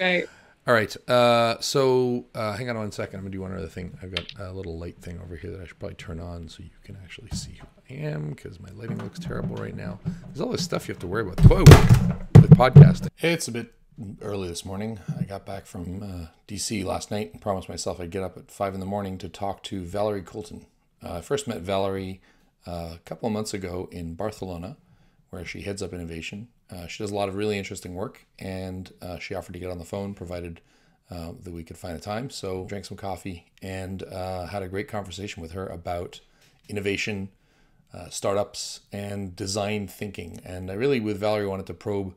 Right. All right. Hang on one second. I'm gonna do one other thing. I've got a little light thing over here that I should probably turn on so you can actually see who I am because my lighting looks terrible right now. There's all this stuff you have to worry about. Whoa, with podcasting. Hey, it's a bit early this morning. I got back from DC last night and promised myself I'd get up at 5 in the morning to talk to Valerie Coulton. I first met Valerie a couple of months ago in Barcelona, where she heads up innovation. She does a lot of really interesting work, and she offered to get on the phone, provided that we could find a time. So drank some coffee and had a great conversation with her about innovation, startups, and design thinking. And I really, with Valerie, wanted to probe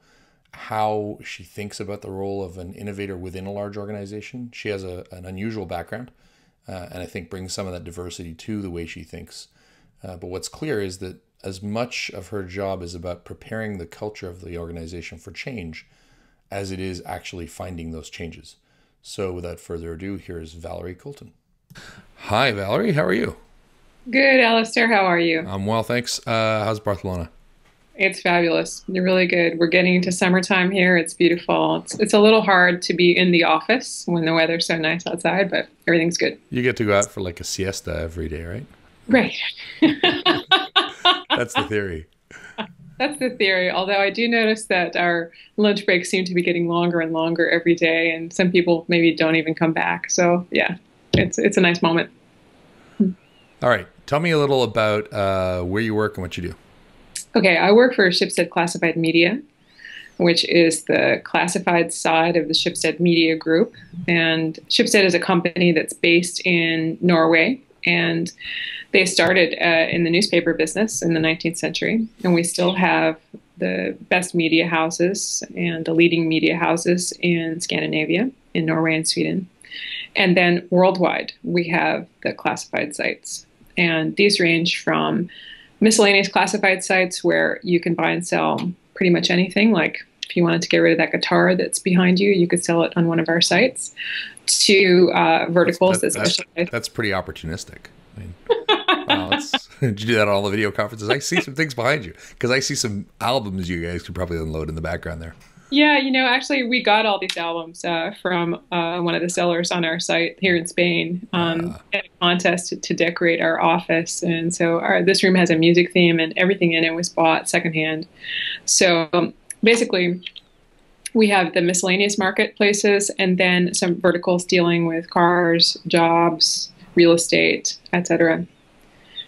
how she thinks about the role of an innovator within a large organization. She has an unusual background, and I think brings some of that diversity to the way she thinks. But what's clear is that as much of her job is about preparing the culture of the organization for change as it is actually finding those changes. So without further ado, here's Valerie Coulton. Hi, Valerie. How are you? Good, Alistair. How are you? I'm well, thanks. How's Barcelona? It's fabulous. You're really good. We're getting into summertime here. It's beautiful. It's a little hard to be in the office when the weather's so nice outside, but everything's good. You get to go out for like a siesta every day, right? Right. That's the theory. That's the theory. Although I do notice that our lunch breaks seem to be getting longer and longer every day, and some people maybe don't even come back. So yeah, it's a nice moment. All right. Tell me a little about where you work and what you do. Okay, I work for Schibsted Classified Media, which is the classified side of the Schibsted Media Group. And Schibsted is a company that's based in Norway, and they started in the newspaper business in the 19th century, and we still have the best media houses and the leading media houses in Scandinavia, in Norway and Sweden. And then worldwide, we have the classified sites. And these range from miscellaneous classified sites where you can buy and sell pretty much anything. Like if you wanted to get rid of that guitar that's behind you, you could sell it on one of our sites, to verticals that specialize. That's pretty opportunistic. I mean, wow, did you do that on all the video conferences? I see some things behind you because I see some albums you guys could probably unload in the background there. Yeah, actually, we got all these albums from one of the sellers on our site here in Spain in a contest to decorate our office. And so this room has a music theme, and everything in it was bought secondhand. So basically, we have the miscellaneous marketplaces and then some verticals dealing with cars, jobs, real estate, etc.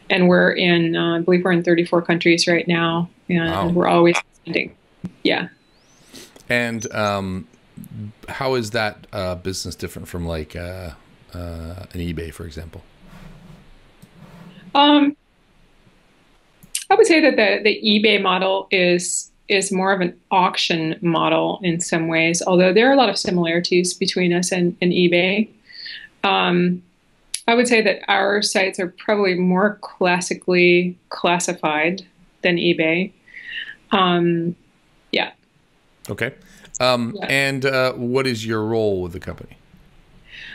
And we're in, I believe we're in 34 countries right now, and wow. We're always expanding. Yeah. And how is that business different from like an eBay, for example? I would say that the eBay model is more of an auction model in some ways, although there are a lot of similarities between us and eBay. I would say that our sites are probably more classically classified than eBay. Yeah. Okay. Yeah. And what is your role with the company?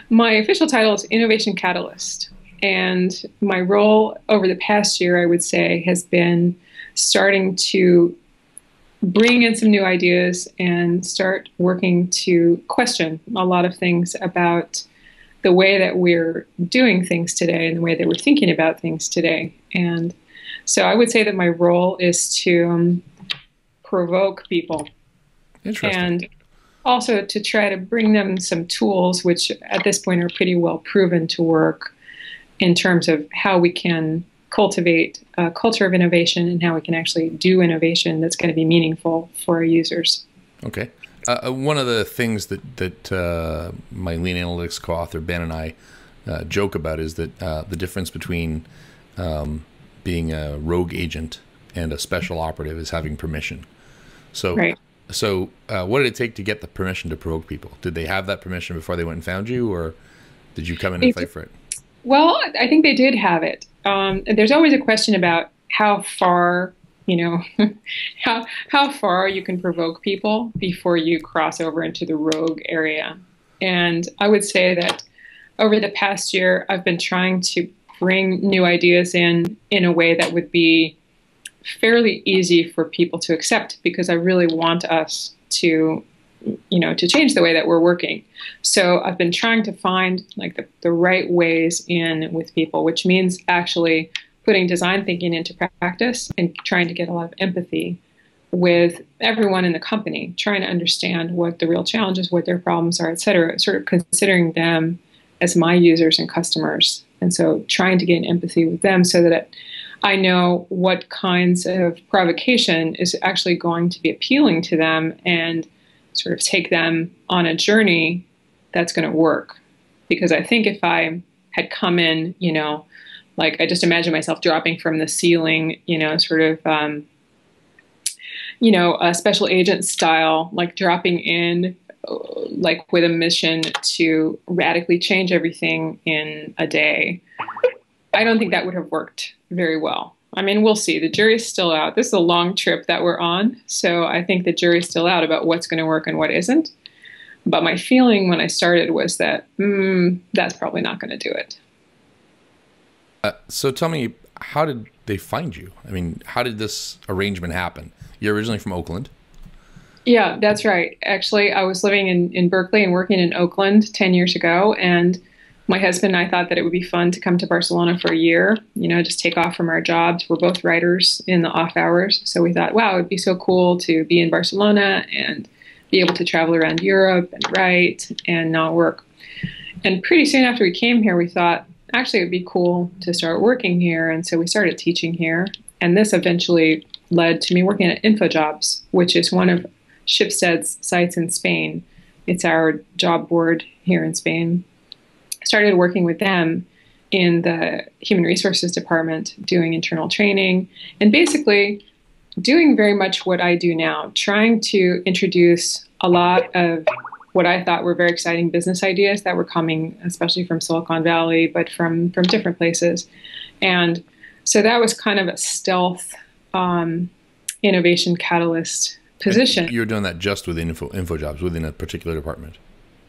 My official title is Innovation Catalyst. And my role over the past year, I would say, has been starting to bring in some new ideas and start working to question a lot of things about the way that we're doing things today and the way that we're thinking about things today. And so I would say that my role is to provoke people. Interesting. And also to try to bring them some tools, which at this point are pretty well proven to work in terms of how we can cultivate a culture of innovation and how we can actually do innovation that's going to be meaningful for our users. Okay. One of the things that my Lean Analytics co-author Ben and I joke about is that the difference between being a rogue agent and a special operative is having permission. So, right. So what did it take to get the permission to provoke people? Did they have that permission before they went and found you, or did you come in and fight for it? Well, I think they did have it. There's always a question about how far, how far you can provoke people before you cross over into the rogue area. And I would say that over the past year, I've been trying to bring new ideas in a way that would be fairly easy for people to accept, because I really want us to to change the way that we're working. So I've been trying to find like the right ways in with people, which means actually putting design thinking into practice and trying to get a lot of empathy with everyone in the company, trying to understand what the real challenges, what their problems are, et cetera, sort of considering them as my users and customers. And so trying to gain empathy with them so that I know what kinds of provocation is actually going to be appealing to them and sort of take them on a journey that's going to work. Because I think if I had come in, like I just imagine myself dropping from the ceiling, sort of, a special agent style, like dropping in, like with a mission to radically change everything in a day. I don't think that would have worked very well. I mean, we'll see. The jury's still out. This is a long trip that we're on. So I think the jury's still out about what's going to work and what isn't. But my feeling when I started was that that's probably not going to do it. So tell me, how did they find you? I mean, how did this arrangement happen? You're originally from Oakland. Yeah, that's right. Actually, I was living in Berkeley and working in Oakland 10 years ago. And my husband and I thought that it would be fun to come to Barcelona for a year, just take off from our jobs. We're both writers in the off hours. So we thought, wow, it would be so cool to be in Barcelona and be able to travel around Europe and write and not work. And pretty soon after we came here, we thought, actually, it would be cool to start working here. And so we started teaching here. And this eventually led to me working at InfoJobs, which is one of Schibsted's sites in Spain. It's our job board here in Spain. Started working with them in the human resources department, doing internal training, and basically doing very much what I do now, trying to introduce a lot of what I thought were very exciting business ideas that were coming, especially from Silicon Valley, but from different places. And so that was kind of a stealth innovation catalyst position. And you were doing that just within InfoJobs, within a particular department?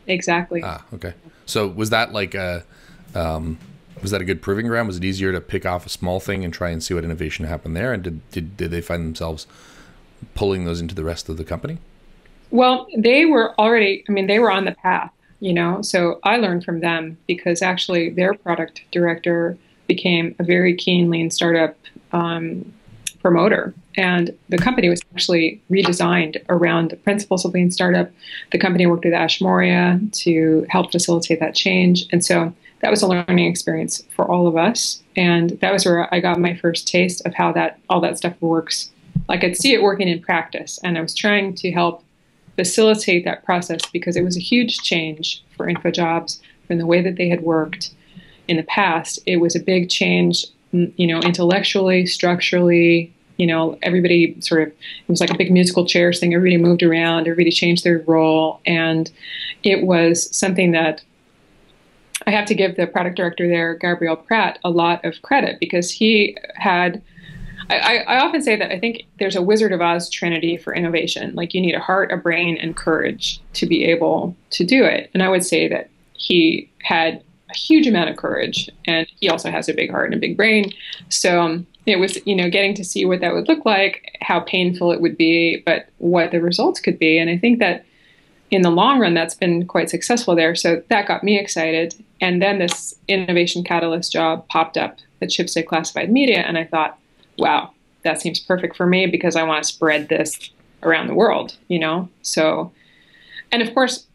Exactly. Ah, okay. So was that like was that a good proving ground? Was it easier to pick off a small thing and try and see what innovation happened there? And did they find themselves pulling those into the rest of the company? Well, they were already, they were on the path, so I learned from them because actually their product director became a very keen lean startup promoter. And the company was actually redesigned around the principles of lean startup. The company worked with Ash Maurya to help facilitate that change. And so that was a learning experience for all of us. And that was where I got my first taste of how all that stuff works. I could see it working in practice. And I was trying to help facilitate that process because it was a huge change for InfoJobs from the way that they had worked in the past. It was a big change, intellectually, structurally. Everybody it was like a big musical chairs thing. Everybody moved around, everybody changed their role. And it was something that I have to give the product director there, Gabriel Pratt, a lot of credit because he had, I often say that I think there's a Wizard of Oz trinity for innovation. Like you need a heart, a brain, and courage to be able to do it. And I would say that he had a huge amount of courage and he also has a big heart and a big brain. So it was, getting to see what that would look like, how painful it would be, but what the results could be. And I think that in the long run, that's been quite successful there. So that got me excited. And then this innovation catalyst job popped up at Schibsted Classified Media. And I thought, wow, that seems perfect for me because I want to spread this around the world, So, and of course,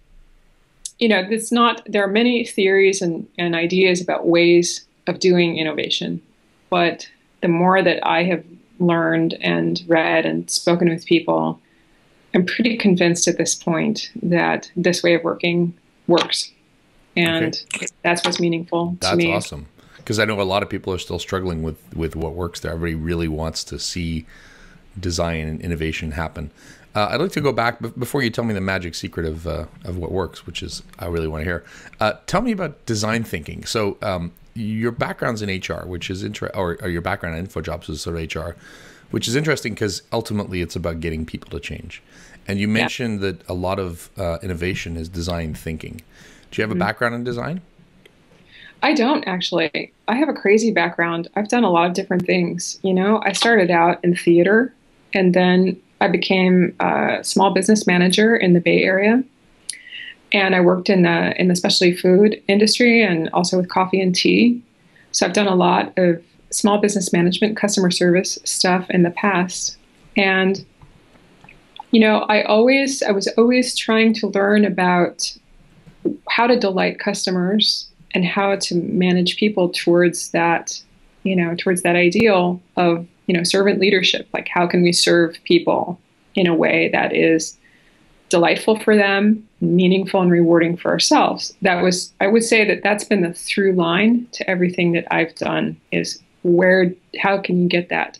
there are many theories and ideas about ways of doing innovation, but the more that I have learned and read and spoken with people, I'm pretty convinced at this point that this way of working works. And that's what's meaningful to me. That's awesome. Because I know a lot of people are still struggling with what works there. Everybody really wants to see design and innovation happen. I'd like to go back, before you tell me the magic secret of what works, which is I really want to hear. Tell me about design thinking. So your background's in HR, which is or your background in InfoJobs is sort of HR, which is interesting because ultimately it's about getting people to change. And you mentioned that a lot of innovation is design thinking. Do you have a background in design? I don't actually. I have a crazy background. I've done a lot of different things. I started out in theater and then I became a small business manager in the Bay Area. And I worked in the specialty food industry and also with coffee and tea. So I've done a lot of small business management, customer service stuff in the past. And, I was always trying to learn about how to delight customers and how to manage people towards that, towards that ideal of, servant leadership. Like, how can we serve people in a way that is delightful for them, meaningful and rewarding for ourselves? I would say that that's been the through line to everything that I've done, is how can you get that?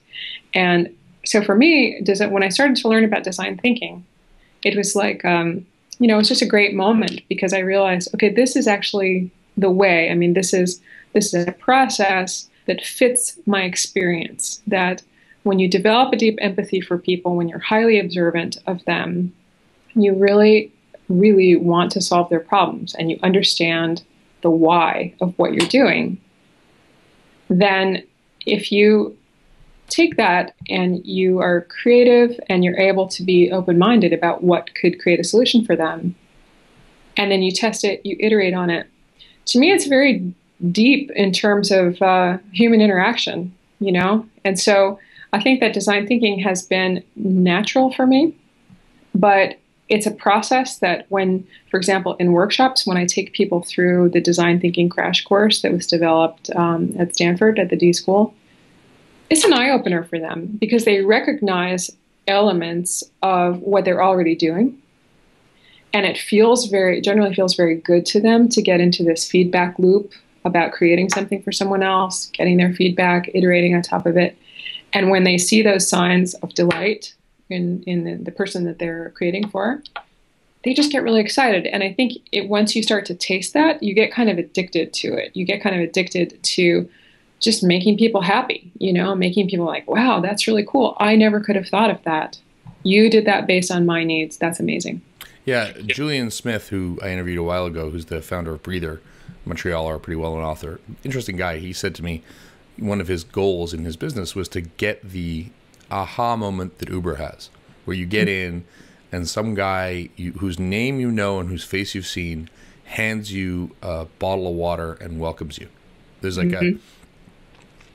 And so for me, when I started to learn about design thinking, it was like, it's just a great moment, because I realized, okay, this is actually the way. I mean, this is a process that fits my experience, that when you develop a deep empathy for people, when you're highly observant of them, you really, really want to solve their problems, and you understand the why of what you're doing, then if you take that and you are creative and you're able to be open-minded about what could create a solution for them, and then you test it, you iterate on it, to me, it's very deep in terms of human interaction, And so I think that design thinking has been natural for me, but it's a process that for example, in workshops, when I take people through the design thinking crash course that was developed at Stanford at the D School, it's an eye-opener for them, because they recognize elements of what they're already doing. And it generally feels very good to them to get into this feedback loop about creating something for someone else, getting their feedback, iterating on top of it. And when they see those signs of delight in the person that they're creating for, they just get really excited. And I think once you start to taste that, you get kind of addicted to it. You get kind of addicted to just making people happy, making people like, wow, that's really cool. I never could have thought of that. You did that based on my needs. That's amazing. Yeah, Julian Smith, who I interviewed a while ago, who's the founder of Breather, Montrealer, a pretty well-known author, interesting guy. He said to me one of his goals in his business was to get the aha moment that Uber has, where you get in and some guy whose name you know and whose face you've seen hands you a bottle of water and welcomes you. There's like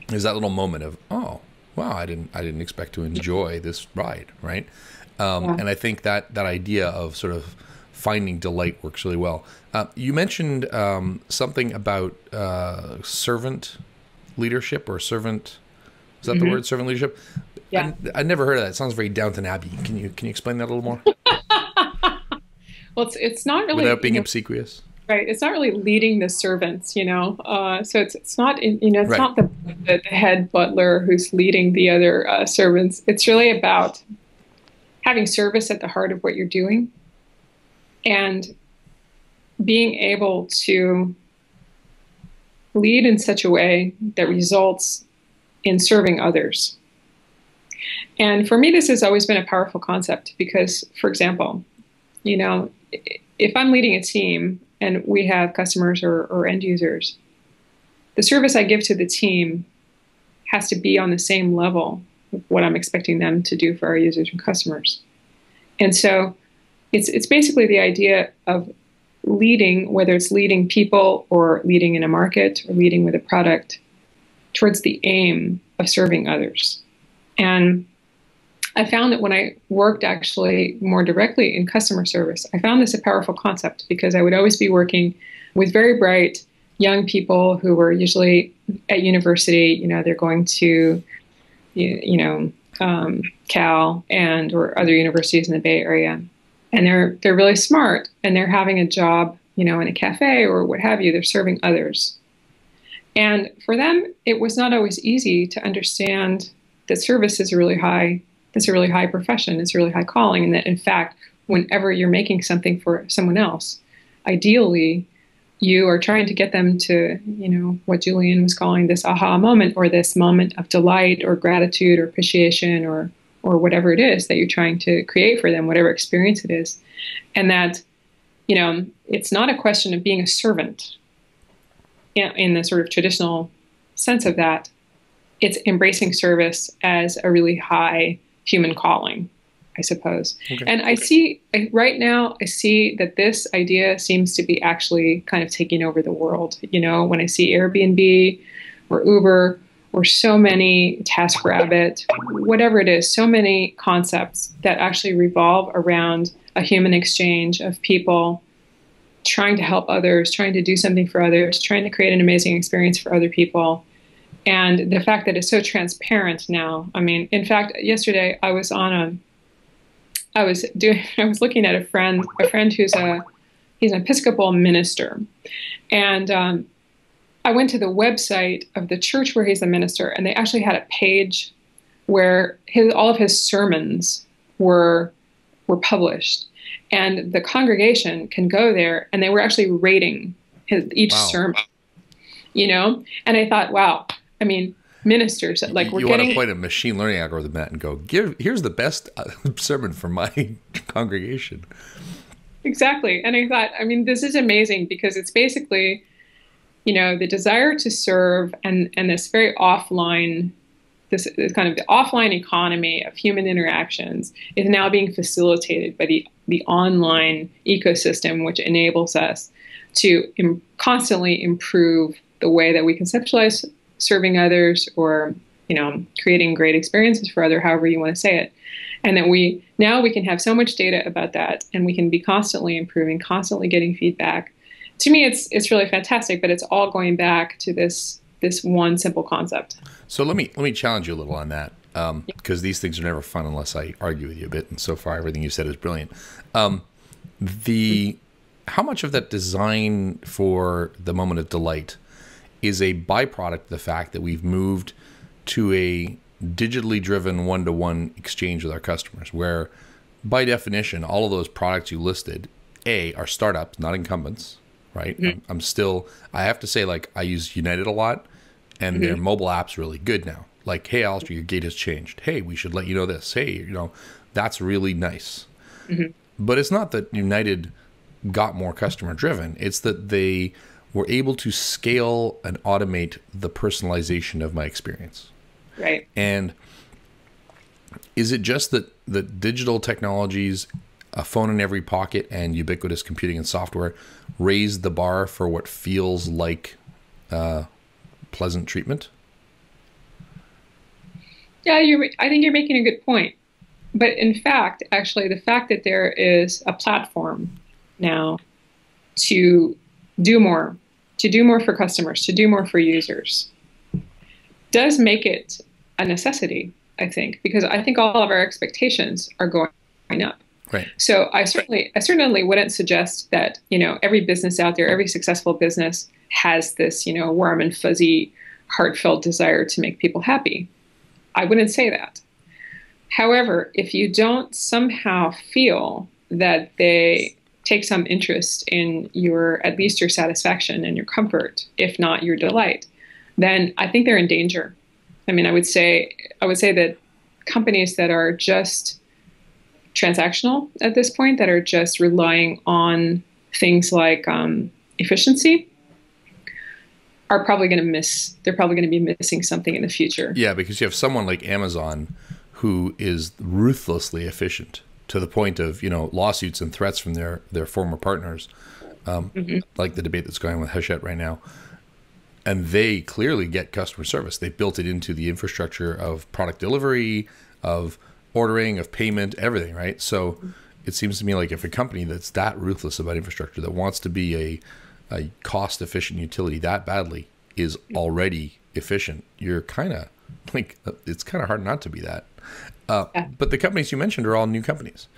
there's that little moment of, oh, wow, I didn't expect to enjoy this ride, right? And I think that idea of sort of finding delight works really well. You mentioned something about servant leadership, or servant, is that the word, servant leadership? Yeah. I never heard of that. It sounds very Downton Abbey. Can you explain that a little more? Well, it's not really, without being obsequious. Right. It's not really leading the servants, so it's not, it's right. not the head butler who's leading the other servants. It's really about having service at the heart of what you're doing, and being able to lead in such a way that results in serving others. And for me, this has always been a powerful concept, because, for example, if I'm leading a team and we have customers or end users, the service I give to the team has to be on the same level of what I'm expecting them to do for our users and customers. And so it's basically the idea of leading, whether it's leading people or leading in a market or leading with a product, towards the aim of serving others. And I found that when I worked actually more directly in customer service, I found this a powerful concept, because I would always be working with very bright young people who were usually at university. They're going to, Cal or other universities in the Bay Area, and they're really smart, and they're having a job, in a cafe or what have you. They're serving others, and for them, it was not always easy to understand that service is a really high profession. It's a really high calling. And that, in fact, whenever you're making something for someone else, ideally, you are trying to get them to, what Julian was calling this aha moment, or this moment of delight or gratitude or appreciation or whatever it is that you're trying to create for them, whatever experience it is. And that, it's not a question of being a servant in the sort of traditional sense of that. It's embracing service as a really high human calling, I suppose. Okay. And right now, I see that this idea seems to be actually kind of taking over the world. You know, when I see Airbnb or Uber or so many TaskRabbit, whatever it is, so many concepts that actually revolve around a human exchange of people trying to help others, trying to do something for others, trying to create an amazing experience for other people. And the fact that it's so transparent now. I mean, in fact, yesterday I was looking at a friend who's he's an Episcopal minister. And I went to the website of the church where he's a minister, and they actually had a page where all of his sermons were published. And the congregation can go there, and they were actually rating each sermon, you know? And I thought, wow, I mean, ministers, like you want to point a machine learning algorithm at and go, here's the best sermon for my congregation. Exactly. And I thought, I mean, this is amazing because it's basically, you know, the desire to serve and this very offline, this kind of the offline economy of human interactions is now being facilitated by the online ecosystem, which enables us to constantly improve the way that we conceptualize serving others, or, you know, creating great experiences for others, however you want to say it. And that we can have so much data about that, and we can be constantly improving, constantly getting feedback. To me, it's really fantastic, but it's all going back to this one simple concept. So let me challenge you a little on that, because these things are never fun unless I argue with you a bit. And so far, everything you said is brilliant. How much of that design for the moment of delight is a byproduct of the fact that we've moved to a digitally driven one-to-one exchange with our customers, where by definition, all of those products you listed, are startups, not incumbents, right? Mm-hmm. I have to say, like, I use United a lot, and their mobile app's really good now. Like, hey, Alistair, your gate has changed. Hey, we should let you know this. Hey, you know, that's really nice. Mm-hmm. But it's not that United got more customer driven. It's that they were able to scale and automate the personalization of my experience. Right. And is it just that the digital technologies, a phone in every pocket, and ubiquitous computing and software raised the bar for what feels like pleasant treatment? Yeah, I think you're making a good point. But in fact, actually, the fact that there is a platform now to do more for customers, to do more for users, does make it a necessity, I think, because I think all of our expectations are going up. Right. So I certainly wouldn't suggest that, you know, every business out there, every successful business has this, you know, warm and fuzzy, heartfelt desire to make people happy. I wouldn't say that. However, if you don't somehow feel that they take some interest in at least your satisfaction and your comfort, if not your delight, then I think they're in danger. I mean, I would say that companies that are just transactional at this point, that are just relying on things like efficiency, are probably going to be missing something in the future. Yeah, because you have someone like Amazon who is ruthlessly efficient to the point of, you know, lawsuits and threats from their former partners, like the debate that's going on with Hachette right now. And they clearly get customer service. They built it into the infrastructure of product delivery, of ordering, of payment, everything, right? So it seems to me like if a company that's that ruthless about infrastructure, that wants to be a cost-efficient utility that badly, is already efficient, you're kind of like, it's kind of hard not to be that. But the companies you mentioned are all new companies.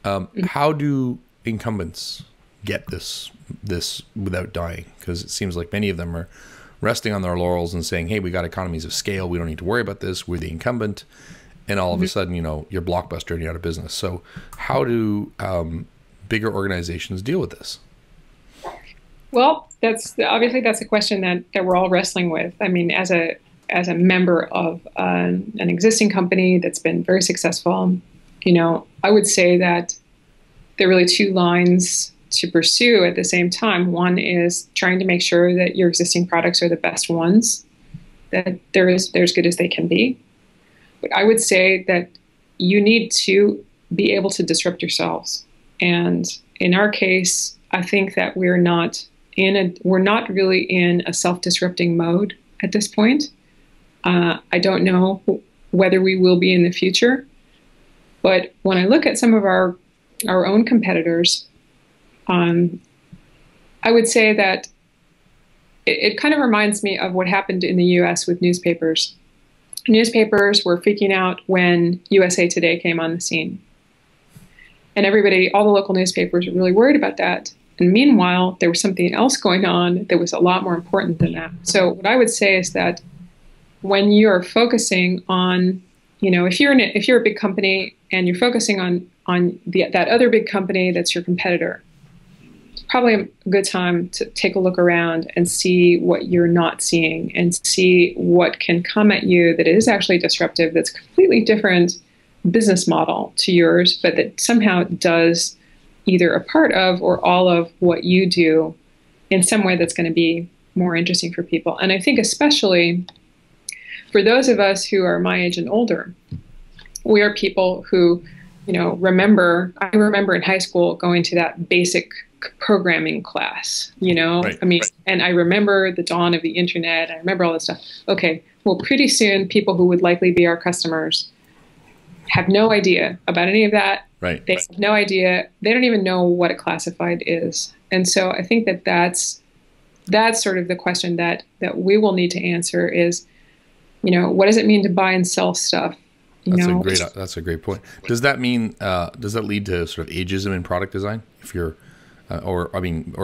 How do incumbents get this without dying? Because it seems like many of them are resting on their laurels and saying, hey, we got economies of scale, we don't need to worry about this, we're the incumbent. And all of a sudden, you know, you're Blockbuster and you're out of business. So how do bigger organizations deal with this? Well, that's a question that we're all wrestling with. I mean, as a member of an existing company that's been very successful, you know, I would say that there are really two lines to pursue at the same time. One is trying to make sure that your existing products are the best ones, that they're as good as they can be. But I would say that you need to be able to disrupt yourselves. And in our case, I think that we're not really in a self-disrupting mode at this point. I don't know whether we will be in the future, but when I look at some of our own competitors, I would say that it kind of reminds me of what happened in the US with newspapers. Newspapers were freaking out when USA Today came on the scene. And everybody, all the local newspapers were really worried about that. And meanwhile, there was something else going on that was a lot more important than that. So what I would say is that when you're focusing on, if you're a big company and you're focusing on that other big company that's your competitor, it's probably a good time to take a look around and see what you're not seeing and see what can come at you that is actually disruptive, that's completely different business model to yours, but that somehow does either a part of or all of what you do in some way that's going to be more interesting for people. And I think especially for those of us who are my age and older, we are people who, I remember in high school going to that basic programming class, Right. I mean, and I remember the dawn of the internet. I remember all this stuff. Okay, well, pretty soon people who would likely be our customers have no idea about any of that. Right. They have no idea. They don't even know what a classified is. And so I think that that's sort of the question that we will need to answer is, what does it mean to buy and sell stuff? That's a great point. Does that mean, does that lead to sort of ageism in product design? If you're, or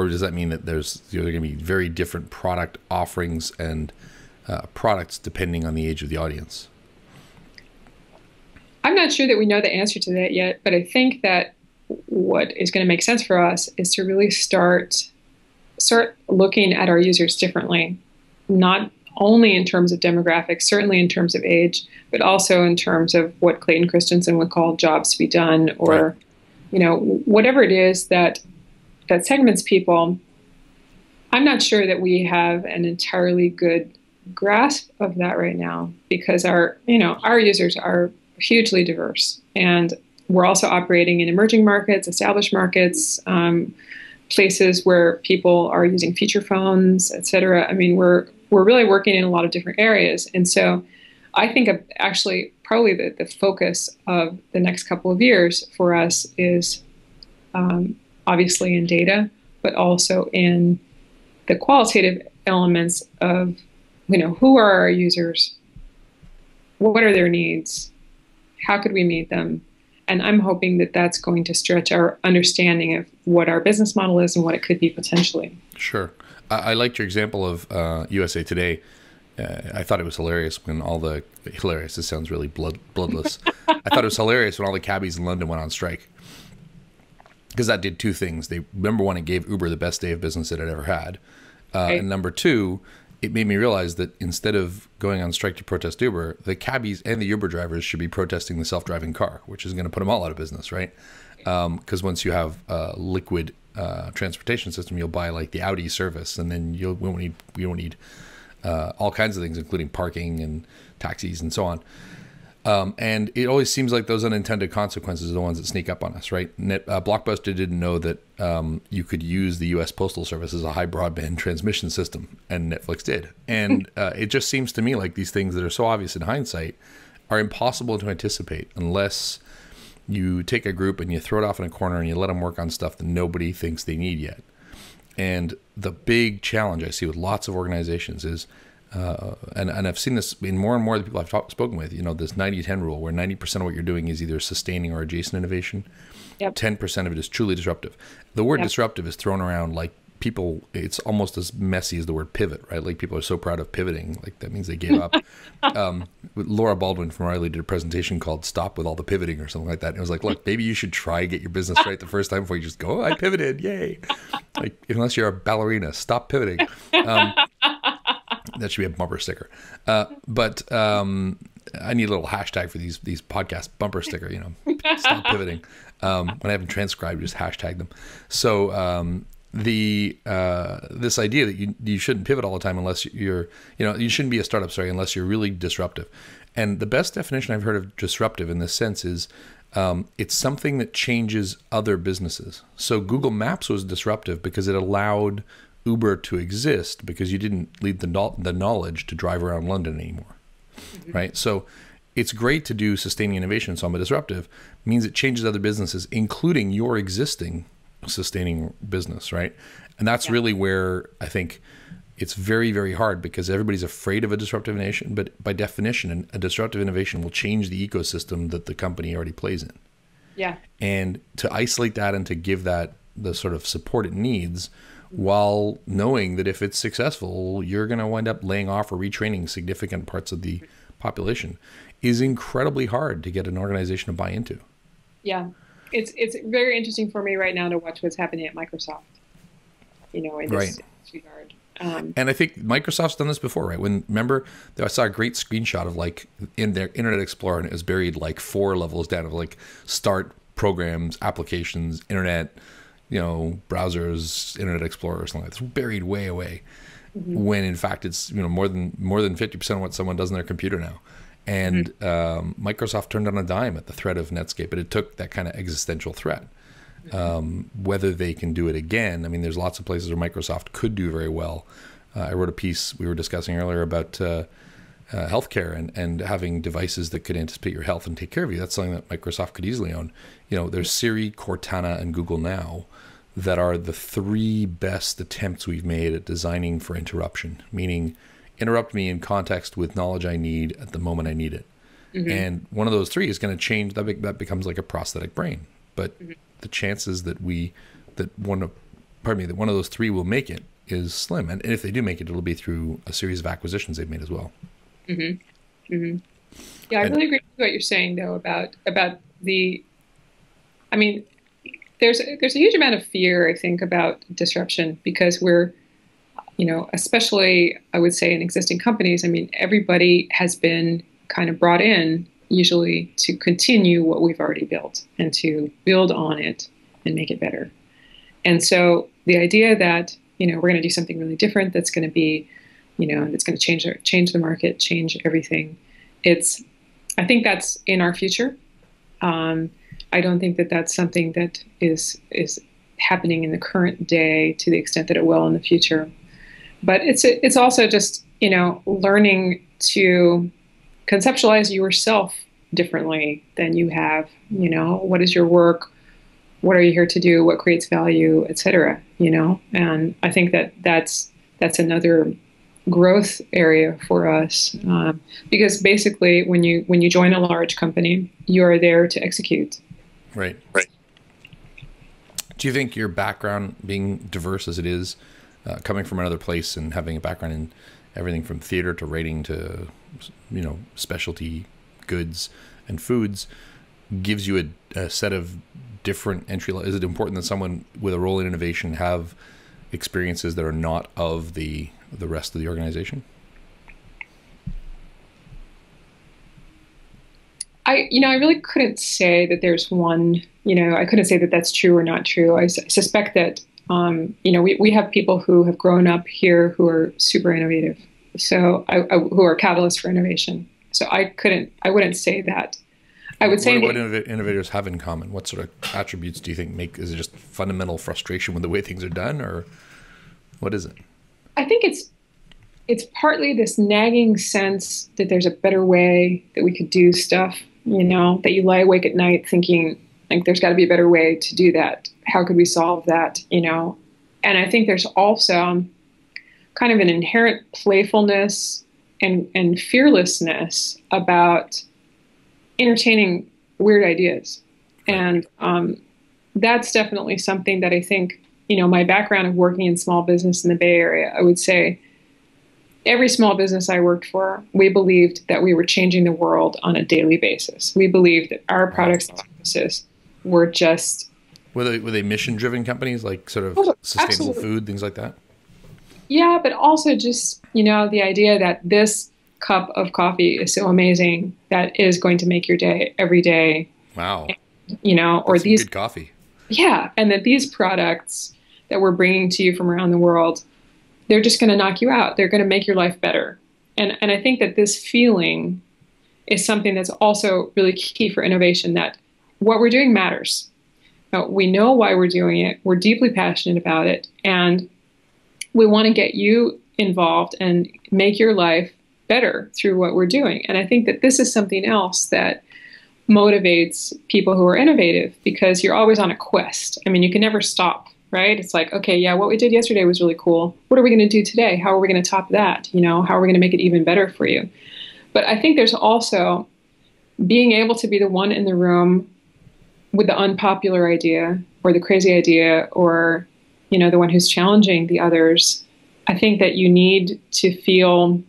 does that mean that there's going to be very different product offerings and products depending on the age of the audience? I'm not sure that we know the answer to that yet, but I think that what is going to make sense for us is to really start looking at our users differently, not only in terms of demographics, certainly in terms of age, but also in terms of what Clayton Christensen would call jobs to be done, or whatever it is that segments people. I'm not sure that we have an entirely good grasp of that right now, because our users are hugely diverse, and we're also operating in emerging markets, established markets, places where people are using feature phones, et cetera. I mean, we're really working in a lot of different areas. And so I think actually probably the focus of the next couple of years for us is obviously in data, but also in the qualitative elements of, who are our users? What are their needs? How could we meet them? And I'm hoping that that's going to stretch our understanding of what our business model is and what it could be potentially. Sure. I liked your example of USA Today. I thought it was hilarious when hilarious, this sounds really bloodless. I thought it was hilarious when all the cabbies in London went on strike. Because that did two things. Number one, it gave Uber the best day of business it had ever had. Right. And number two, it made me realize that instead of going on strike to protest Uber, the cabbies and the Uber drivers should be protesting the self-driving car, which is going to put them all out of business, right? Because once you have a liquid transportation system, you'll buy like the Audi service, and then you won't need all kinds of things, including parking and taxis and so on. And it always seems like those unintended consequences are the ones that sneak up on us, right? Blockbuster didn't know that you could use the U.S. Postal Service as a high broadband transmission system, and Netflix did. And it just seems to me like these things that are so obvious in hindsight are impossible to anticipate unless you take a group and you throw it off in a corner and you let them work on stuff that nobody thinks they need yet. And the big challenge I see with lots of organizations is, and I've seen this in more and more of the people I've spoken with, this 90-10 rule, where 90% of what you're doing is either sustaining or adjacent innovation. Yep. 10% of it is truly disruptive. The word disruptive is thrown around like people, it's almost as messy as the word pivot, right? Like people are so proud of pivoting, like that means they gave up. Laura Baldwin from Riley did a presentation called Stop with All the Pivoting or something like that. And it was like, look, maybe you should try to get your business right the first time before you just go, I pivoted, yay. Like, unless you're a ballerina, stop pivoting. That should be a bumper sticker. But I need a little hashtag for these podcast bumper sticker, stop pivoting. When I haven't transcribed, just hashtag them. So this idea that you shouldn't pivot all the time unless you shouldn't be a startup, unless you're really disruptive. And the best definition I've heard of disruptive in this sense is It's something that changes other businesses. So Google Maps was disruptive because it allowed Uber to exist because you didn't need the knowledge to drive around London anymore, right? So it's great to do sustaining innovation. So I'm a disruptive means it changes other businesses, including your existing sustaining business, right? And that's really where I think it's very, very hard because everybody's afraid of a disruptive innovation, but by definition, a disruptive innovation will change the ecosystem that the company already plays in. Yeah. And to isolate that and to give that the sort of support it needs while knowing that if it's successful, you're going to wind up laying off or retraining significant parts of the population is incredibly hard to get an organization to buy into. Yeah. It's very interesting for me right now to watch what's happening at Microsoft, in this regard. And I think Microsoft's done this before, right? Remember, I saw a great screenshot of like in their Internet Explorer, and it was buried like 4 levels down of like start, programs, applications, internet, browsers, Internet Explorer or something like that. It's buried way away. When in fact it's more than 50% of what someone does on their computer now. And Microsoft turned on a dime at the threat of Netscape, but it took that kind of existential threat. Whether they can do it again, I mean, there's lots of places where Microsoft could do very well. I wrote a piece we were discussing earlier about healthcare and having devices that could anticipate your health and take care of you. That's something that Microsoft could easily own. There's Siri, Cortana, and Google Now that are the 3 best attempts we've made at designing for interruption, meaning interrupt me in context with knowledge I need at the moment I need it. And one of those 3 is going to change. That becomes like a prosthetic brain. But the chances that one of those 3 will make it is slim. And if they do make it, it'll be through a series of acquisitions they've made as well. Yeah, I really agree with what you're saying, though, about the. I mean, there's a huge amount of fear, I think, about disruption because we're, especially I would say in existing companies. I mean, everybody has been kind of brought in usually to continue what we've already built and to build on it and make it better. And so the idea that we're going to do something really different that's going to be that's going to change the market, change everything. I think that's in our future. I don't think that that's something that is happening in the current day to the extent that it will in the future. But it's also just learning to conceptualize yourself differently than you have. What is your work? What are you here to do? What creates value, et cetera? And I think that's another growth area for us because basically when you join a large company, you are there to execute. Right. Do you think your background, being diverse as it is, coming from another place and having a background in everything from theater to writing to specialty goods and foods, gives you a set of different entry level? Is it important that someone with a role in innovation have experiences that are not of the rest of the organization? I really couldn't say that there's one, I couldn't say that that's true or not true. I suspect that, we have people who have grown up here who are super innovative. So who are catalysts for innovation. So I wouldn't say that. I would say what innovators have in common. What sort of attributes do you think is it just fundamental frustration with the way things are done, or what is it? I think it's partly this nagging sense that there's a better way that we could do stuff, that you lie awake at night thinking, like, there's got to be a better way to do that. How could we solve that, And I think there's also kind of an inherent playfulness and fearlessness about entertaining weird ideas. And that's definitely something that I think, my background of working in small business in the Bay Area, I would say every small business I worked for, we believed that we were changing the world on a daily basis. We believed that our products and services were just... Were they mission-driven companies, like sort of sustainable food, things like that? Yeah, but also just, the idea that this cup of coffee is so amazing that is going to make your day every day. Wow. And, or these good coffee. Yeah, and that these products that we're bringing to you from around the world, they're just going to knock you out. They're going to make your life better. And I think that this feeling is something that's also really key for innovation, that what we're doing matters. We know why we're doing it. We're deeply passionate about it. And we want to get you involved and make your life better through what we're doing. And I think that this is something else that motivates people who are innovative, because you're always on a quest. I mean, you can never stop, right? It's like, okay, yeah, what we did yesterday was really cool. What are we going to do today? How are we going to top that? You know, how are we going to make it even better for you? But I think there's also being able to be the one in the room with the unpopular idea or the crazy idea, or, you know, the one who's challenging the others. I think that you need to feel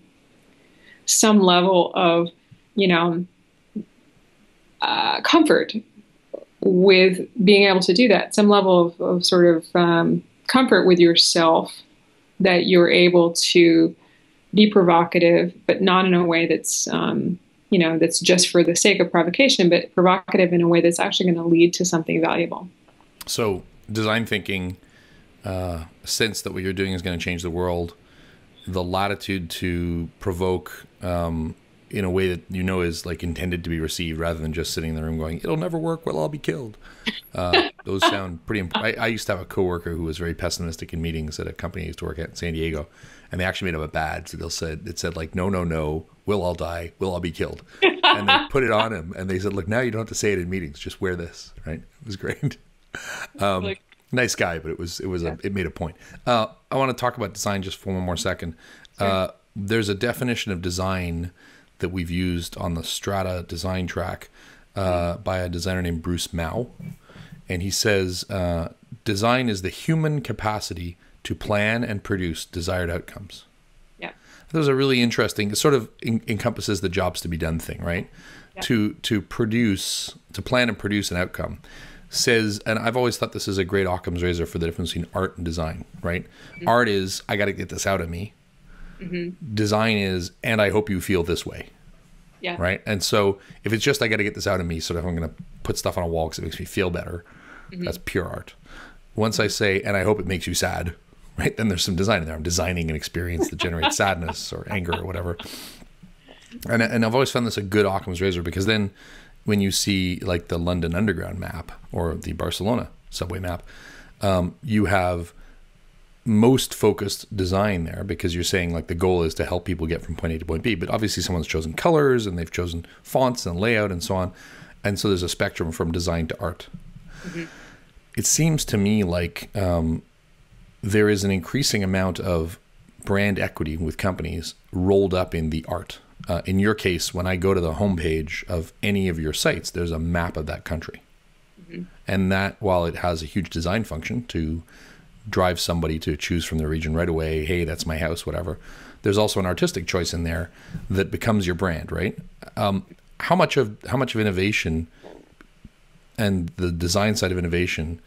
some level of, you know, comfort with being able to do that, some level of sort of comfort with yourself, that you're able to be provocative, but not in a way that's, you know, that's just for the sake of provocation, but provocative in a way that's actually going to lead to something valuable. So design thinking, sense that what you're doing is going to change the world, the latitude to provoke in a way that you know is like intended to be received, rather than just sitting in the room going, it'll never work, well, I'll be killed. Those sound pretty important. I used to have a coworker who was very pessimistic in meetings at a company I used to work at in San Diego, and they actually made up a badge that it said like, no, no, no, we'll all die, we'll all be killed. And they put it on him, and they said, look, now you don't have to say it in meetings, just wear this, right? It was great. Nice guy, but it made a point. I want to talk about design just for one more second. Sure. There's a definition of design that we've used on the Strata design track by a designer named Bruce Mao. And he says, design is the human capacity to plan and produce desired outcomes. Yeah. Those are really interesting. It sort of encompasses the jobs to be done thing, right? Yeah. To plan and produce an outcome. Says, and I've always thought this is a great Occam's razor for the difference between art and design, right? Mm-hmm. Art is, I got to get this out of me. Mm-hmm. Design is, and I hope you feel this way. Yeah. Right. And so if it's just, I got to get this out of me, sort of, I'm going to put stuff on a wall because it makes me feel better. Mm-hmm. That's pure art. Once I say, and I hope it makes you sad, right? Then there's some design in there. I'm designing an experience that generates sadness or anger or whatever. And I've always found this a good Occam's razor, because then when you see like the London Underground map or the Barcelona subway map, you have most focused design there, because you're saying like the goal is to help people get from point A to point B. But obviously someone's chosen colors and they've chosen fonts and layout and so on. And so there's a spectrum from design to art. Mm-hmm. It seems to me like there is an increasing amount of brand equity with companies rolled up in the art. In your case, when I go to the homepage of any of your sites, there's a map of that country. Mm-hmm. And that, while it has a huge design function to drive somebody to choose from the region right away, hey, that's my house, whatever, there's also an artistic choice in there that becomes your brand, right? How much of innovation and the design side of innovation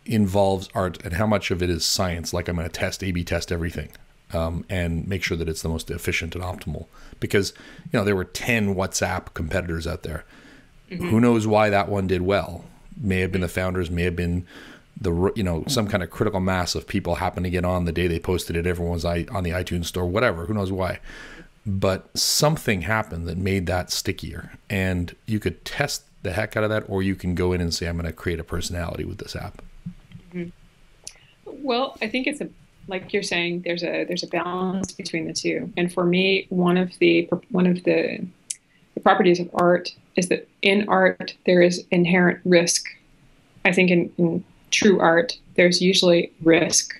involves art, and how much of it is science? Like, I'm going to A/B test everything and make sure that it's the most efficient and optimal. Because, you know, there were 10 WhatsApp competitors out there. Mm-hmm. Who knows why that one did well? May have been the founders, may have been some kind of critical mass of people happened to get on the day they posted it. Everyone was on the iTunes store, whatever. Who knows why? But something happened that made that stickier. And you could test the heck out of that, or you can go in and say, I'm going to create a personality with this app. Mm-hmm. Well, I think it's like you're saying, there's a balance between the two. And for me, one of the properties of art is that in art there is inherent risk. I think in true art, there's usually risk.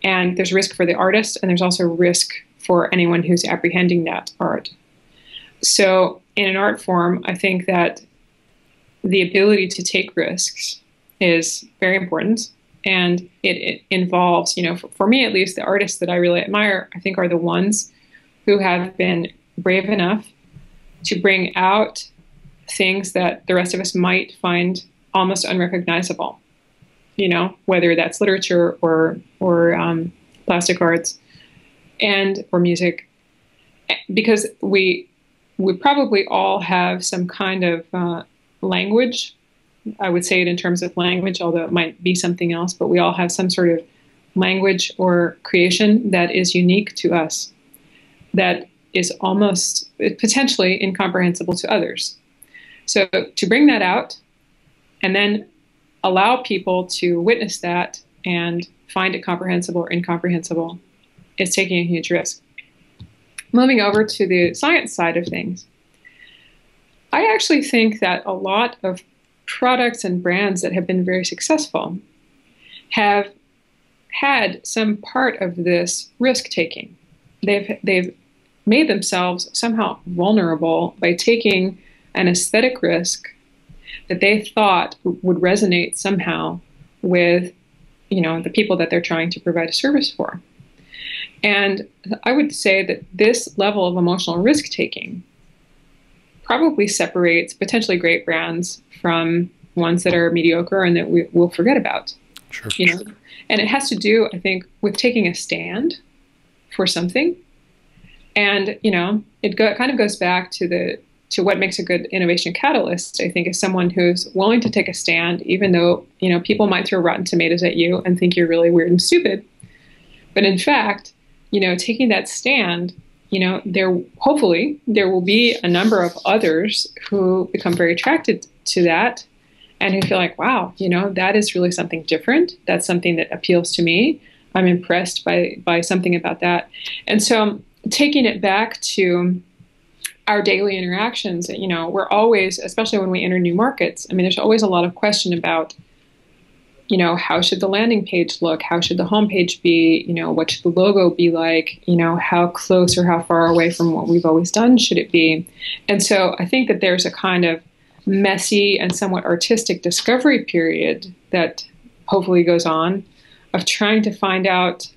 And there's risk for the artist, and there's also risk for anyone who's apprehending that art. So in an art form, I think that the ability to take risks is very important. And it involves, for me at least, the artists that I really admire, I think, are the ones who have been brave enough to bring out things that the rest of us might find almost unrecognizable. Whether that's literature or plastic arts or music, because we probably all have some kind of language. I would say it in terms of language, although it might be something else, but we all have some sort of language or creation that is unique to us, that is almost potentially incomprehensible to others. So to bring that out and then allow people to witness that and find it comprehensible or incomprehensible is taking a huge risk. Moving over to the science side of things, I actually think that a lot of products and brands that have been very successful have had some part of this risk-taking. They've made themselves somehow vulnerable by taking an aesthetic risk that they thought would resonate somehow with, the people that they're trying to provide a service for. And I would say that this level of emotional risk-taking probably separates potentially great brands from ones that are mediocre and that we will forget about. Sure. And it has to do, I think, with taking a stand for something. And, it kind of goes back to what makes a good innovation catalyst, I think, is someone who's willing to take a stand, even though, people might throw rotten tomatoes at you and think you're really weird and stupid. But in fact, taking that stand, hopefully there will be a number of others who become very attracted to that and who feel like, wow, that is really something different. That's something that appeals to me. I'm impressed by something about that. And so taking it back to our daily interactions, we're always, especially when we enter new markets, there's always a lot of question about, how should the landing page look? How should the homepage be? What should the logo be like? How close or how far away from what we've always done should it be? And so I think that there's a kind of messy and somewhat artistic discovery period that hopefully goes on of trying to find out,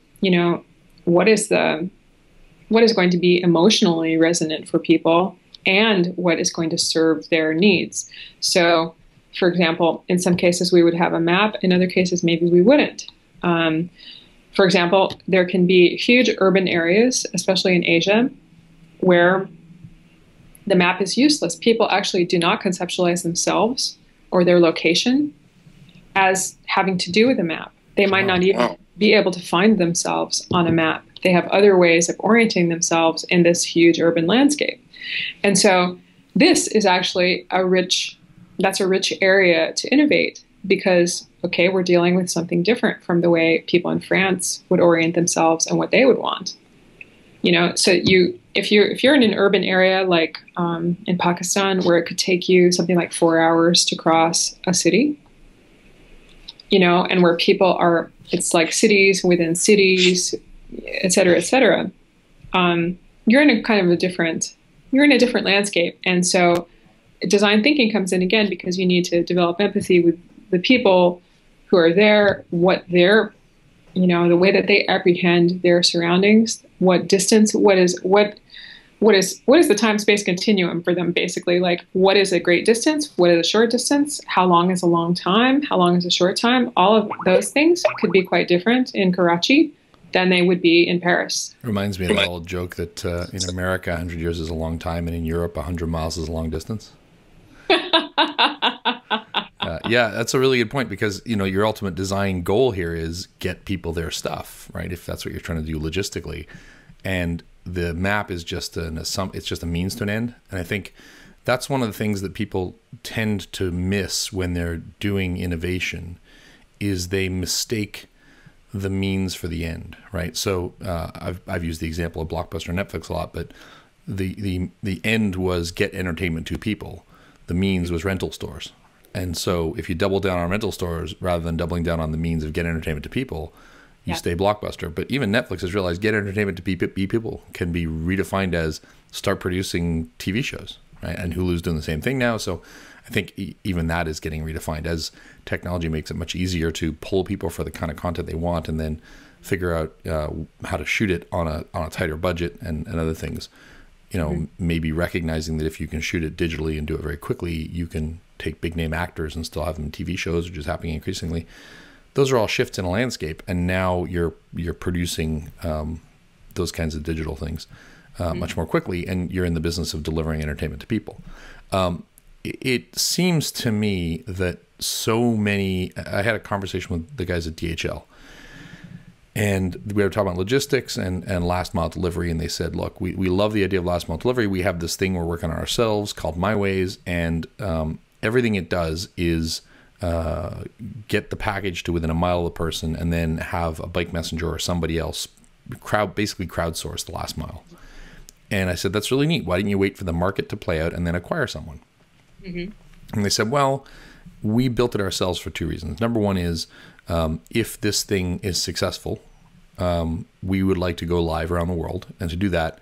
what is going to be emotionally resonant for people and what is going to serve their needs. So, for example, in some cases we would have a map, in other cases maybe we wouldn't. For example, there can be huge urban areas, especially in Asia, where the map is useless. People actually do not conceptualize themselves or their location as having to do with a map. They might not even be able to find themselves on a map. They have other ways of orienting themselves in this huge urban landscape. And so this is actually a rich area to innovate because, okay, we're dealing with something different from the way people in France would orient themselves and what they would want. So if you're in an urban area like in Pakistan, where it could take you something like 4 hours to cross a city, and where people are, it's like cities within cities, et cetera, et cetera. You're in a different landscape. And so design thinking comes in again because you need to develop empathy with the people who are there, what their, the way that they apprehend their surroundings, what distance, what is the time-space continuum for them, basically? Like, what is a great distance? What is a short distance? How long is a long time? How long is a short time? All of those things could be quite different in Karachi than they would be in Paris. Reminds me of that old joke that in America, 100 years is a long time, and in Europe, 100 miles is a long distance. Yeah, that's a really good point because, your ultimate design goal here is get people their stuff, right? If that's what you're trying to do logistically. And the map is just it's just a means to an end. And I think that's one of the things that people tend to miss when they're doing innovation is they mistake the means for the end, right? So I've used the example of Blockbuster and Netflix a lot, but the end was get entertainment to people. The means was rental stores. And so if you double down on rental stores rather than doubling down on the means of get entertainment to people, you stay Blockbuster. But even Netflix has realized get entertainment to people can be redefined as start producing TV shows, right? And Hulu's doing the same thing now. So I think even that is getting redefined as technology makes it much easier to pull people for the kind of content they want and then figure out how to shoot it on a tighter budget and other things. Maybe recognizing that if you can shoot it digitally and do it very quickly, you can take big name actors and still have them in TV shows, which is happening increasingly. Those are all shifts in a landscape, and now you're producing those kinds of digital things much more quickly, and you're in the business of delivering entertainment to people. It seems to me that I had a conversation with the guys at DHL, And we were talking about logistics and last mile delivery. And they said, look, we love the idea of last mile delivery. We have this thing we're working on ourselves called My Ways. And everything it does is get the package to within a mile of the person and then have a bike messenger or somebody else basically crowdsource the last mile. And I said, that's really neat. Why didn't you wait for the market to play out and then acquire someone? Mm-hmm. And they said, well, we built it ourselves for two reasons. Number one is if this thing is successful, we would like to go live around the world. And to do that,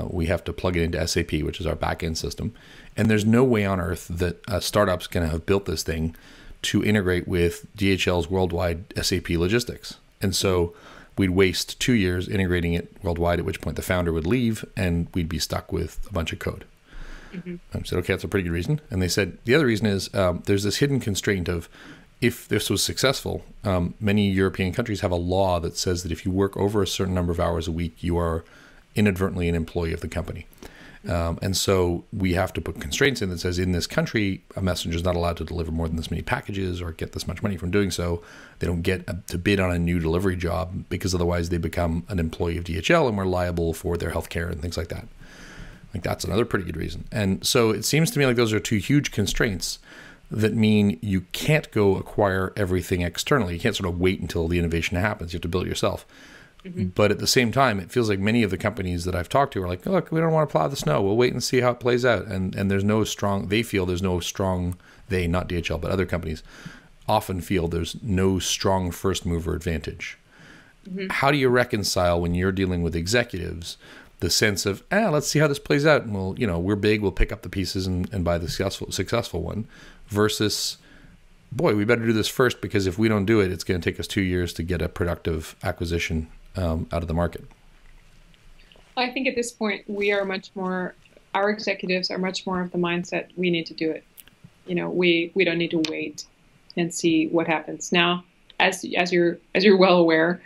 we have to plug it into SAP, which is our back-end system. And there's no way on earth that a startup's going to have built this thing to integrate with DHL's worldwide SAP logistics. And so we'd waste 2 years integrating it worldwide, at which point the founder would leave and we'd be stuck with a bunch of code. Mm-hmm. I said, okay, that's a pretty good reason. And they said, the other reason is there's this hidden constraint of if this was successful, many European countries have a law that says that if you work over a certain number of hours a week, you are inadvertently an employee of the company. And so we have to put constraints in that says in this country, a messenger is not allowed to deliver more than this many packages or get this much money from doing so. They don't get to bid on a new delivery job because otherwise they become an employee of DHL and we're liable for their healthcare and things like that. Like that's another pretty good reason. And so it seems to me like those are two huge constraints that mean you can't go acquire everything externally. You can't sort of wait until the innovation happens. You have to build it yourself. Mm-hmm. But at the same time, it feels like many of the companies that I've talked to are like, look, we don't want to plow the snow. We'll wait and see how it plays out. And there's no strong, they feel there's no strong, they, not DHL, but other companies often feel there's no strong first mover advantage. Mm-hmm. How do you reconcile when you're dealing with executives the sense of, let's see how this plays out. And we'll, we're big, we'll pick up the pieces and buy the successful one versus, boy, we better do this first because if we don't do it, it's going to take us 2 years to get a productive acquisition out of the market. I think at this point, our executives are much more of the mindset, we need to do it. We don't need to wait and see what happens. Now, as you're well aware,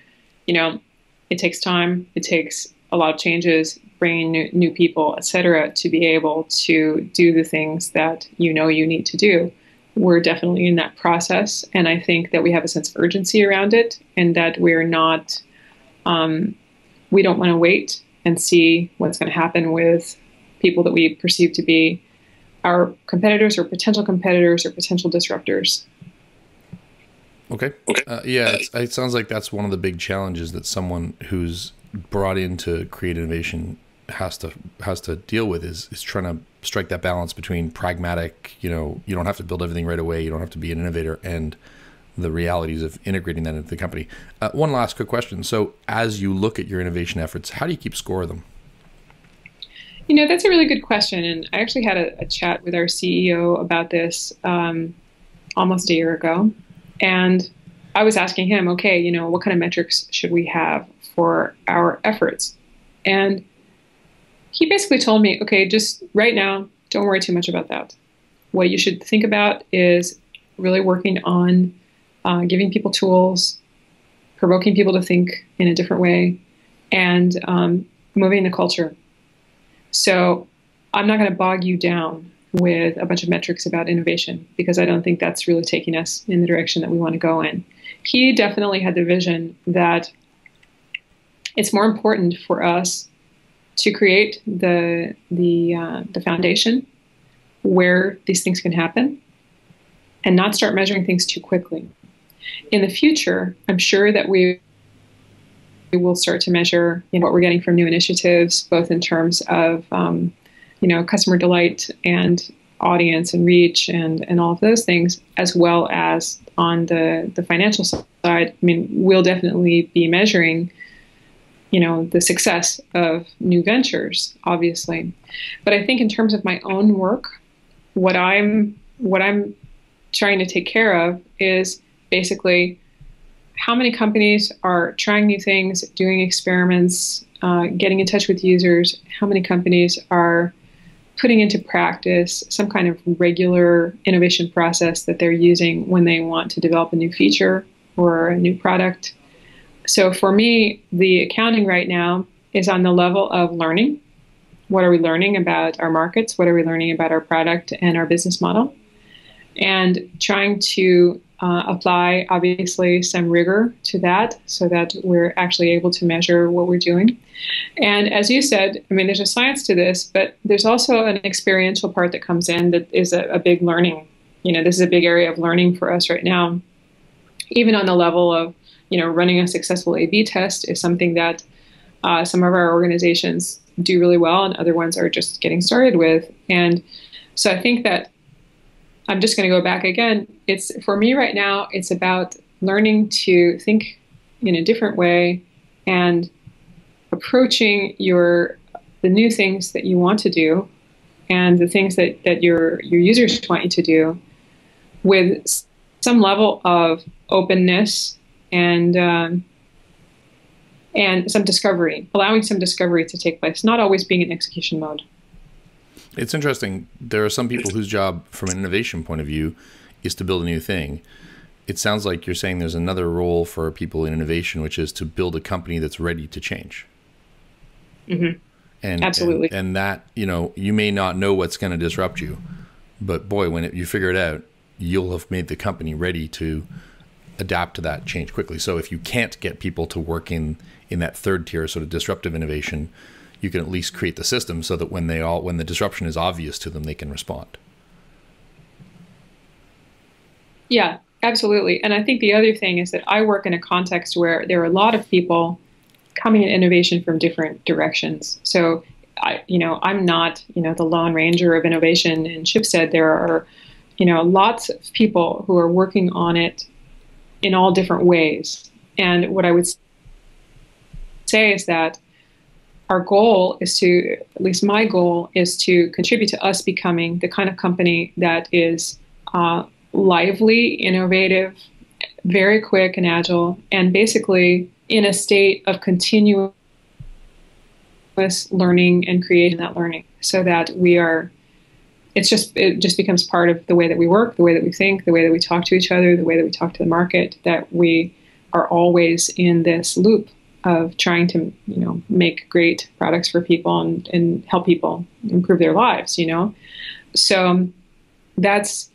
it takes time, it takes a lot of changes, bringing new people, et cetera, to be able to do the things that you need to do. We're definitely in that process. And I think that we have a sense of urgency around it and that we're not, we don't want to wait and see what's going to happen with people that we perceive to be our competitors or potential disruptors. Okay. It sounds like that's one of the big challenges that someone who's brought in to create innovation has to deal with is trying to strike that balance between pragmatic, you don't have to build everything right away, you don't have to be an innovator, and the realities of integrating that into the company. One last quick question. So as you look at your innovation efforts, how do you keep score of them? That's a really good question. And I actually had a chat with our CEO about this almost a year ago. And I was asking him, okay, what kind of metrics should we have for our efforts? And he basically told me, okay, just right now, don't worry too much about that. What you should think about is really working on giving people tools, provoking people to think in a different way, and moving the culture. So I'm not going to bog you down with a bunch of metrics about innovation because I don't think that's really taking us in the direction that we want to go in. He definitely had the vision that it's more important for us to create the foundation where these things can happen and not start measuring things too quickly. In the future, I'm sure that we will start to measure what we're getting from new initiatives, both in terms of customer delight and audience and reach and all of those things, as well as on the financial side. I mean, we'll definitely be measuring the success of new ventures, obviously. But I think in terms of my own work, what I'm trying to take care of is basically how many companies are trying new things, doing experiments, getting in touch with users, how many companies are putting into practice some kind of regular innovation process that they're using when they want to develop a new feature or a new product. So for me, the accounting right now is on the level of learning. What are we learning about our markets? What are we learning about our product and our business model? And trying to apply, obviously, some rigor to that so that we're actually able to measure what we're doing. And as you said, I mean, there's a science to this, but there's also an experiential part that comes in that is a big learning. This is a big area of learning for us right now. Even on the level of, running a successful A/B test is something that some of our organizations do really well and other ones are just getting started with. And so I think that I'm just going to go back again. It's for me right now, it's about learning to think in a different way and approaching the new things that you want to do and the things that your users want you to do with some level of openness and some discovery, allowing some discovery to take place, not always being in execution mode. It's interesting. There are some people whose job from an innovation point of view is to build a new thing. It sounds like you're saying there's another role for people in innovation, which is to build a company that's ready to change. Mm-hmm. And absolutely. And that, you may not know what's going to disrupt you, but boy, when you figure it out, you'll have made the company ready to adapt to that change quickly. So if you can't get people to work in that third tier sort of disruptive innovation, you can at least create the system so that when the disruption is obvious to them, they can respond. Yeah, absolutely. And I think the other thing is that I work in a context where there are a lot of people coming at innovation from different directions. So I'm not, the lone ranger of innovation in Schibsted. There are, lots of people who are working on it in all different ways. And what I would say is that our goal is to, at least my goal, is to contribute to us becoming the kind of company that is lively, innovative, very quick and agile, and basically in a state of continuous learning and creating that learning so that it just becomes part of the way that we work, the way that we think, the way that we talk to each other, the way that we talk to the market, that we are always in this loop of trying to, make great products for people and help people improve their lives, So that's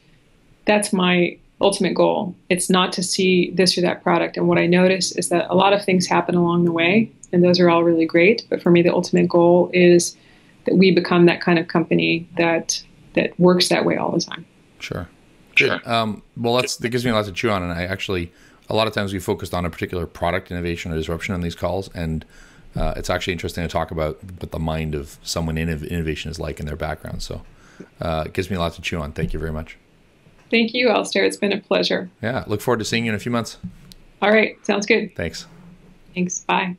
my ultimate goal. It's not to see this or that product. And what I notice is that a lot of things happen along the way, and those are all really great. But for me, the ultimate goal is that we become that kind of company that works that way all the time. Sure. Good. Well, that gives me a lot to chew on. And a lot of times we focused on a particular product innovation or disruption on these calls. And it's actually interesting to talk about what the mind of someone in innovation is like in their background. So it gives me a lot to chew on. Thank you very much. Thank you, Alistair. It's been a pleasure. Yeah. Look forward to seeing you in a few months. All right. Sounds good. Thanks. Thanks. Bye.